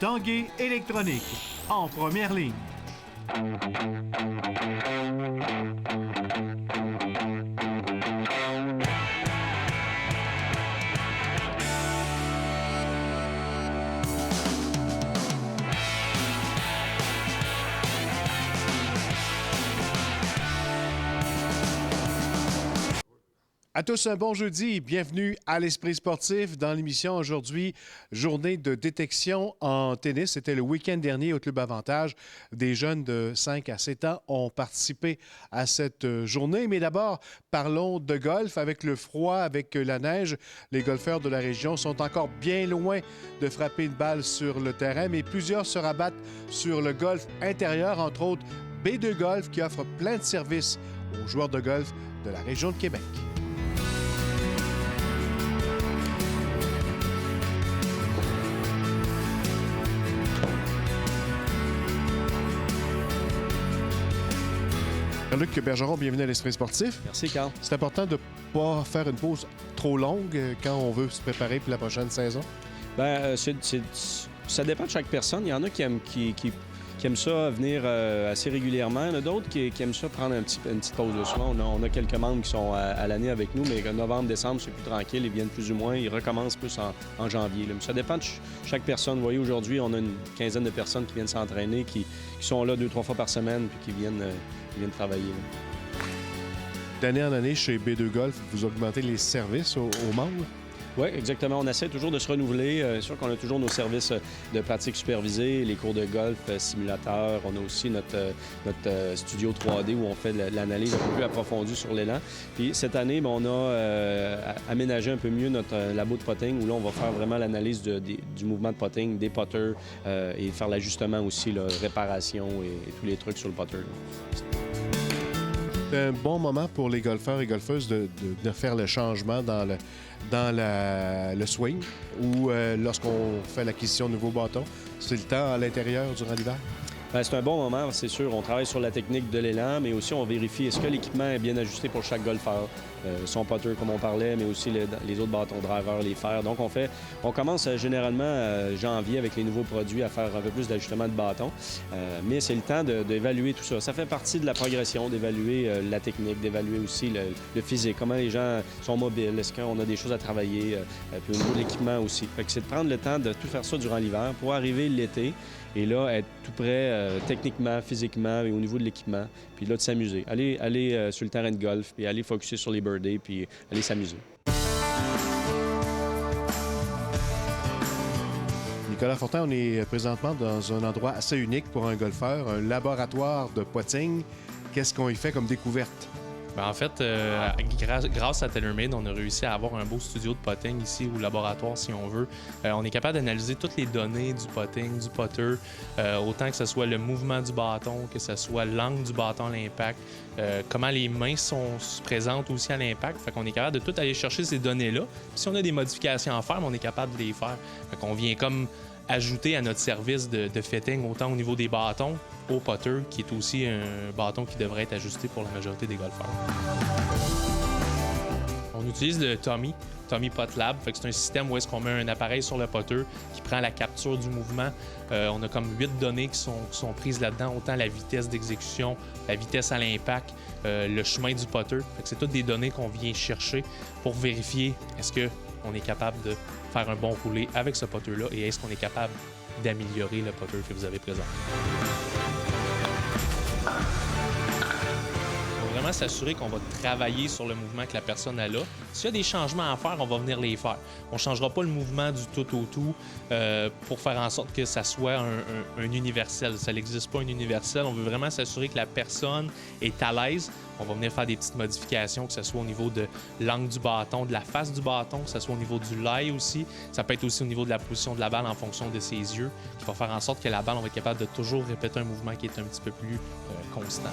Tanguay Électronique, en première ligne. À tous, un bon jeudi. Bienvenue à l'Esprit sportif. Dans l'émission aujourd'hui, journée de détection en tennis. C'était le week-end dernier au Club Avantage. Des jeunes de 5 à 7 ans ont participé à cette journée. Mais d'abord, parlons de golf. Avec le froid, avec la neige, les golfeurs de la région sont encore bien loin de frapper une balle sur le terrain. Mais plusieurs se rabattent sur le golf intérieur, entre autres B2 Golf, qui offre plein de services aux joueurs de golf de la région de Québec. Luc Bergeron, bienvenue à l'Esprit sportif. Merci, Carl. C'est important de ne pas faire une pause trop longue quand on veut se préparer pour la prochaine saison? Bien, ça dépend de chaque personne. Il y en a qui aiment ça venir assez régulièrement. Il y en a d'autres qui aiment ça prendre une petite pause de soin. On a quelques membres qui sont à l'année avec nous, mais novembre, décembre, c'est plus tranquille. Ils viennent plus ou moins. Ils recommencent plus en janvier. Mais ça dépend de chaque personne. Vous voyez, aujourd'hui, on a une quinzaine de personnes qui viennent s'entraîner, qui sont là 2-3 fois par semaine puis qui viennent travailler. D'année en année, chez B2 Golf, vous augmentez les services aux membres? Oui, exactement. On essaie toujours de se renouveler. C'est sûr qu'on a toujours nos services de pratique supervisée, les cours de golf, simulateurs. On a aussi notre studio 3D où on fait l'analyse un peu plus approfondie sur l'élan. Puis cette année, on a aménagé un peu mieux notre labo de putting où là, on va faire vraiment l'analyse du mouvement de putting, des putters et faire l'ajustement aussi, la réparation et tous les trucs sur le putter. C'est un bon moment pour les golfeurs et golfeuses de faire le changement dans le swing ou lorsqu'on fait l'acquisition de nouveaux bâtons. C'est le temps à l'intérieur durant l'hiver? Bien, c'est un bon moment, c'est sûr. On travaille sur la technique de l'élan, mais aussi on vérifie est-ce que l'équipement est bien ajusté pour chaque golfeur. Son putter, comme on parlait, mais aussi les autres bâtons driver, les fers. Donc, on commence généralement janvier avec les nouveaux produits à faire un peu plus d'ajustement de bâtons. Mais c'est le temps d'évaluer tout ça. Ça fait partie de la progression, d'évaluer la technique, d'évaluer aussi le physique, comment les gens sont mobiles, est-ce qu'on a des choses à travailler, puis au niveau de l'équipement aussi. Fait que c'est de prendre le temps de tout faire ça durant l'hiver pour arriver l'été et là, être tout prêt techniquement, physiquement et au niveau de l'équipement. Puis là, de s'amuser. Aller sur le terrain de golf, puis aller focusser sur les birdies, puis aller s'amuser. Nicolas Fortin, on est présentement dans un endroit assez unique pour un golfeur, un laboratoire de putting. Qu'est-ce qu'on y fait comme découverte? Bien, en fait, grâce à TaylorMade, on a réussi à avoir un beau studio de putting ici au laboratoire, si on veut. On est capable d'analyser toutes les données du putting, du putter, autant que ce soit le mouvement du bâton, que ce soit l'angle du bâton à l'impact, comment les mains se présentent aussi à l'impact. Fait qu'on est capable de tout aller chercher ces données-là. Puis si on a des modifications à faire, on est capable de les faire. Fait qu'on vient comme ajouter à notre service de fitting, autant au niveau des bâtons, au putter, qui est aussi un bâton qui devrait être ajusté pour la majorité des golfeurs. On utilise le Tommy Putt Lab. Fait que c'est un système où est-ce qu'on met un appareil sur le putter qui prend la capture du mouvement. On a comme 8 données qui sont prises là-dedans, autant la vitesse d'exécution, la vitesse à l'impact, le chemin du putter. Fait que c'est toutes des données qu'on vient chercher pour vérifier est-ce qu'on est capable de faire un bon roulé avec ce putter-là et est-ce qu'on est capable d'améliorer le putter que vous avez présent. Vraiment s'assurer qu'on va travailler sur le mouvement que la personne a là. S'il y a des changements à faire, on va venir les faire. On ne changera pas le mouvement du tout au tout pour faire en sorte que ça soit un universel. Ça n'existe pas un universel. On veut vraiment s'assurer que la personne est à l'aise. On va venir faire des petites modifications, que ce soit au niveau de l'angle du bâton, de la face du bâton, que ce soit au niveau du lie aussi. Ça peut être aussi au niveau de la position de la balle en fonction de ses yeux, qui va faire en sorte que la balle, on va être capable de toujours répéter un mouvement qui est un petit peu plus constant.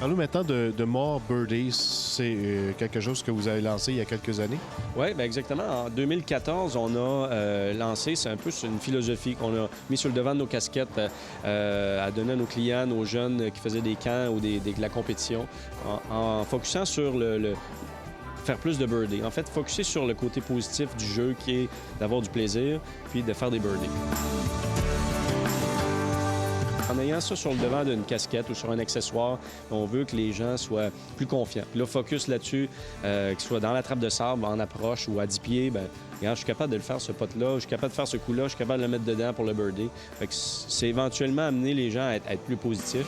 Parlons maintenant de More Birdies. C'est quelque chose que vous avez lancé il y a quelques années? Oui, bien exactement. En 2014, on a lancé, c'est un peu une philosophie qu'on a mis sur le devant de nos casquettes à donner à nos clients, nos jeunes qui faisaient des camps ou de la compétition, en focusant sur faire plus de birdies. En fait, focusser sur le côté positif du jeu qui est d'avoir du plaisir puis de faire des birdies. En ayant ça sur le devant d'une casquette ou sur un accessoire, on veut que les gens soient plus confiants. Puis là, focus là-dessus, que ce soit dans la trappe de sable, en approche ou à 10 pieds, bien, regarde, je suis capable de le faire, ce pot-là, je suis capable de faire ce coup-là, je suis capable de le mettre dedans pour le birdie. Fait que c'est éventuellement amener les gens à être plus positifs.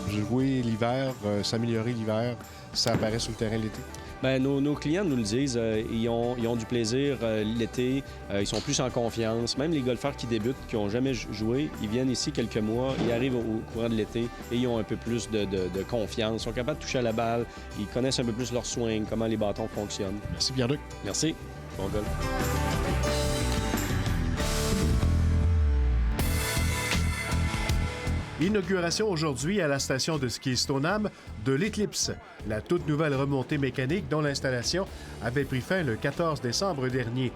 Jouer l'hiver, s'améliorer l'hiver, ça apparaît sur le terrain l'été? Bien, nos clients nous le disent, ils ont du plaisir l'été, ils sont plus en confiance. Même les golfeurs qui débutent, qui n'ont jamais joué, ils viennent ici quelques mois, ils arrivent au courant de l'été et ils ont un peu plus de confiance. Ils sont capables de toucher à la balle, ils connaissent un peu plus leur swing, comment les bâtons fonctionnent. Merci Pierre-Luc. Merci. Bon golf. Inauguration aujourd'hui à la station de ski Stoneham de l'Eclipse, la toute nouvelle remontée mécanique dont l'installation avait pris fin le 14 décembre dernier.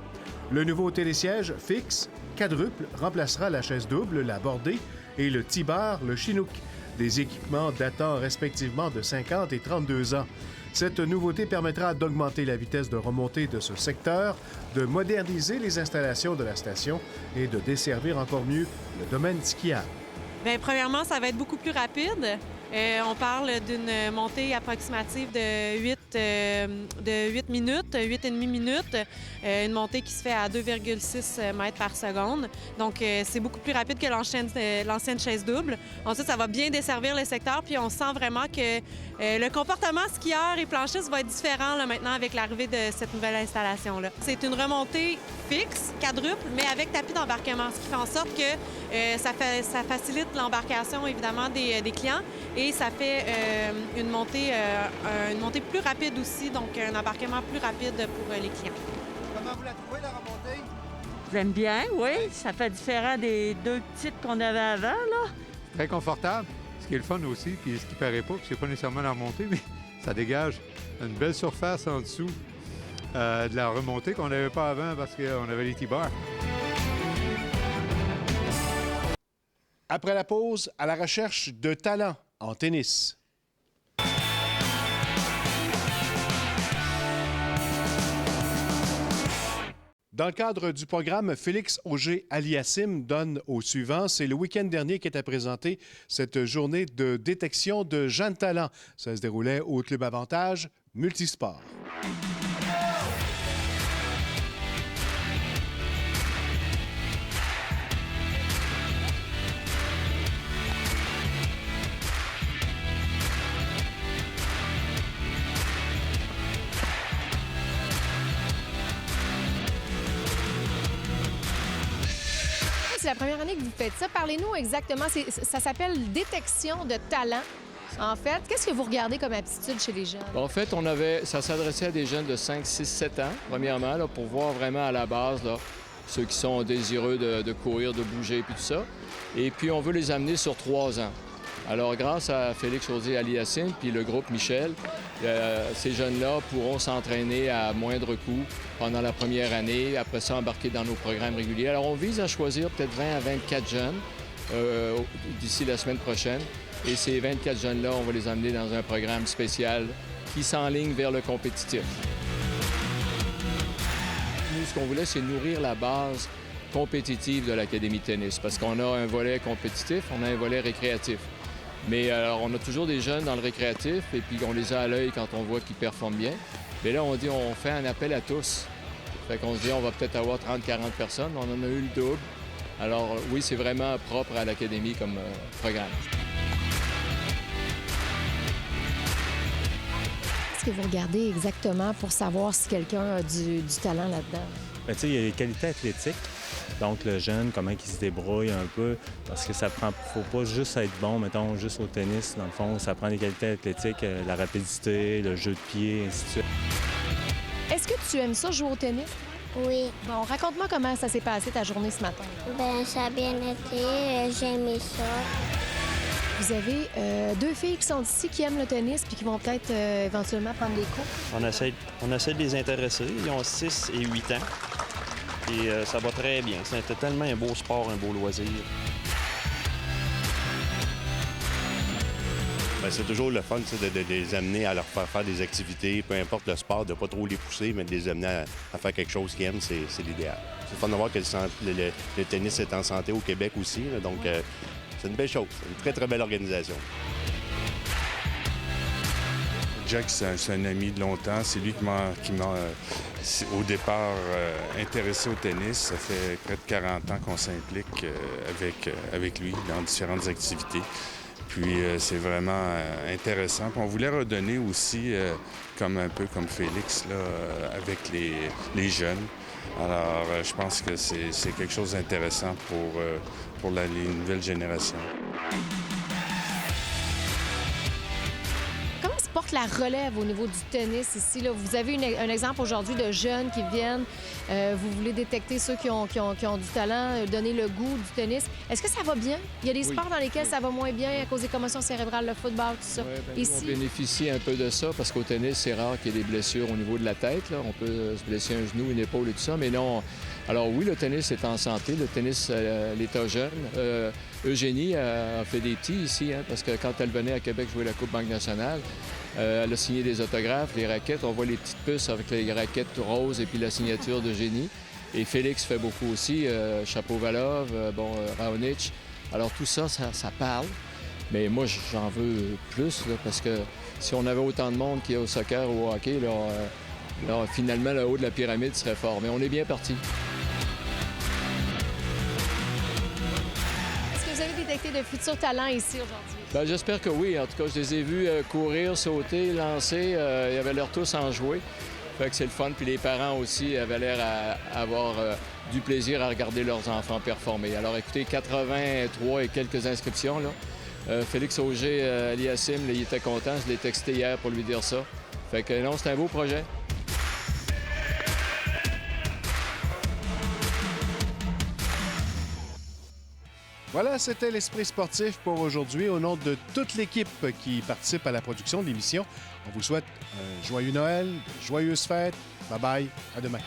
Le nouveau télésiège fixe, quadruple, remplacera la chaise double, la bordée, et le T-bar, le Chinook, des équipements datant respectivement de 50 et 32 ans. Cette nouveauté permettra d'augmenter la vitesse de remontée de ce secteur, de moderniser les installations de la station et de desservir encore mieux le domaine skiable. Bien, premièrement, ça va être beaucoup plus rapide. On parle d'une montée approximative de 8 minutes, 8,5 minutes. Une montée qui se fait à 2,6 mètres par seconde. Donc, c'est beaucoup plus rapide que l'ancienne chaise double. Ensuite, ça va bien desservir le secteur. Puis, on sent vraiment que le comportement skieur et planchiste va être différent là, maintenant avec l'arrivée de cette nouvelle installation-là. C'est une remontée fixe, quadruple, mais avec tapis d'embarquement, ce qui fait en sorte que ça facilite l'embarcation, évidemment, des clients. Et ça fait une montée plus rapide aussi, donc un embarquement plus rapide pour les clients. Comment vous la trouvez, la remontée? J'aime bien, oui. Ça fait différent des deux petites qu'on avait avant, là. Très confortable. Ce qui est le fun aussi, puis ce qui paraît pas, puis c'est pas nécessairement la remontée, mais ça dégage une belle surface en dessous de la remontée qu'on n'avait pas avant parce qu'on avait les T-bars. Après la pause, à la recherche de talent en tennis. Dans le cadre du programme Félix Auger-Aliassime donne au suivant, c'est le week-end dernier qu'était présentée cette journée de détection de jeunes talents. Ça se déroulait au Club Avantage Multisport. C'est la première année que vous faites ça. Parlez-nous exactement. Ça s'appelle détection de talent. En fait, qu'est-ce que vous regardez comme aptitude chez les jeunes? En fait, ça s'adressait à des jeunes de 5, 6, 7 ans, premièrement, là, pour voir vraiment à la base là, ceux qui sont désireux de courir, de bouger, puis tout ça. Et puis, on veut les amener sur 3 ans. Alors, grâce à Félix Auger-Aliassime puis le groupe Michel, ces jeunes-là pourront s'entraîner à moindre coût pendant la première année, après ça, embarquer dans nos programmes réguliers. Alors, on vise à choisir peut-être 20 à 24 jeunes d'ici la semaine prochaine. Et ces 24 jeunes-là, on va les amener dans un programme spécial qui s'enligne vers le compétitif. Nous, ce qu'on voulait, c'est nourrir la base compétitive de l'Académie de tennis, parce qu'on a un volet compétitif, on a un volet récréatif. Mais alors, on a toujours des jeunes dans le récréatif, et puis on les a à l'œil quand on voit qu'ils performent bien. Mais là, on dit, on fait un appel à tous. Fait qu'on se dit, on va peut-être avoir 30-40 personnes. On en a eu le double. Alors oui, c'est vraiment propre à l'Académie comme programme. Qu'est-ce que vous regardez exactement pour savoir si quelqu'un a du talent là-dedans? Bien, tu sais, il y a les qualités athlétiques. Donc, le jeune, comment il se débrouille un peu. Parce que ça prend... faut pas juste être bon, mettons, juste au tennis. Dans le fond, ça prend des qualités athlétiques, la rapidité, le jeu de pied, ainsi de suite. Est-ce que tu aimes ça, jouer au tennis? Oui. Bon, raconte-moi comment ça s'est passé ta journée ce matin. Ben, ça a bien été. J'ai aimé ça. Vous avez 2 filles qui sont ici, qui aiment le tennis puis qui vont peut-être éventuellement prendre des cours. On essaie de les intéresser. Ils ont 6 et 8 ans. Et ça va très bien. C'est tellement un beau sport, un beau loisir. Bien, c'est toujours le fun de les amener à leur faire des activités, peu importe le sport, de ne pas trop les pousser, mais de les amener à faire quelque chose qu'ils aiment, c'est l'idéal. C'est le fun de voir que le tennis est en santé au Québec aussi, là, donc c'est une belle chose, une très, très belle organisation. Jack, c'est un ami de longtemps. C'est lui qui m'a au départ, intéressé au tennis. Ça fait près de 40 ans qu'on s'implique avec lui dans différentes activités. Puis c'est vraiment intéressant. Puis on voulait redonner aussi, un peu comme Félix, là, avec les jeunes. Alors, je pense que c'est quelque chose d'intéressant pour les nouvelles générations. Comment se porte la relève au niveau du tennis ici? Là? Vous avez un exemple aujourd'hui de jeunes qui viennent. Vous voulez détecter ceux qui ont du talent, donner le goût du tennis. Est-ce que ça va bien? Il y a des sports dans lesquels ça va moins bien à cause des commotions cérébrales, le football, tout ça. Oui, ici, on bénéficie un peu de ça parce qu'au tennis, c'est rare qu'il y ait des blessures au niveau de la tête. Là. On peut se blesser un genou, une épaule et tout ça, mais non. Alors oui, le tennis est en santé. Le tennis, l'état jeune. Eugénie a fait des petits ici, parce que quand elle venait à Québec jouer la Coupe Banque nationale, elle a signé des autographes, les raquettes. On voit les petites puces avec les raquettes roses et puis la signature d'Eugénie. Et Félix fait beaucoup aussi, Chapovalov, Raonic. Alors tout ça, ça parle. Mais moi, j'en veux plus, là, parce que si on avait autant de monde qu'il y a au soccer ou au hockey, là, finalement, le haut de la pyramide serait fort. Mais on est bien parti. Est-ce que vous avez détecté de futurs talents ici aujourd'hui? Bien, j'espère que oui. En tout cas, je les ai vus courir, sauter, lancer. Ils avaient l'air tous en jouer. Fait que c'est le fun. Puis les parents aussi avaient l'air à avoir du plaisir à regarder leurs enfants performer. Alors écoutez, 83 et quelques inscriptions, là. Félix Auger-Aliassime, il était content. Je l'ai texté hier pour lui dire ça. Fait que non, c'est un beau projet. Voilà, c'était l'Esprit sportif pour aujourd'hui. Au nom de toute l'équipe qui participe à la production de l'émission, on vous souhaite un joyeux Noël, de joyeuses fêtes. Bye-bye, à demain.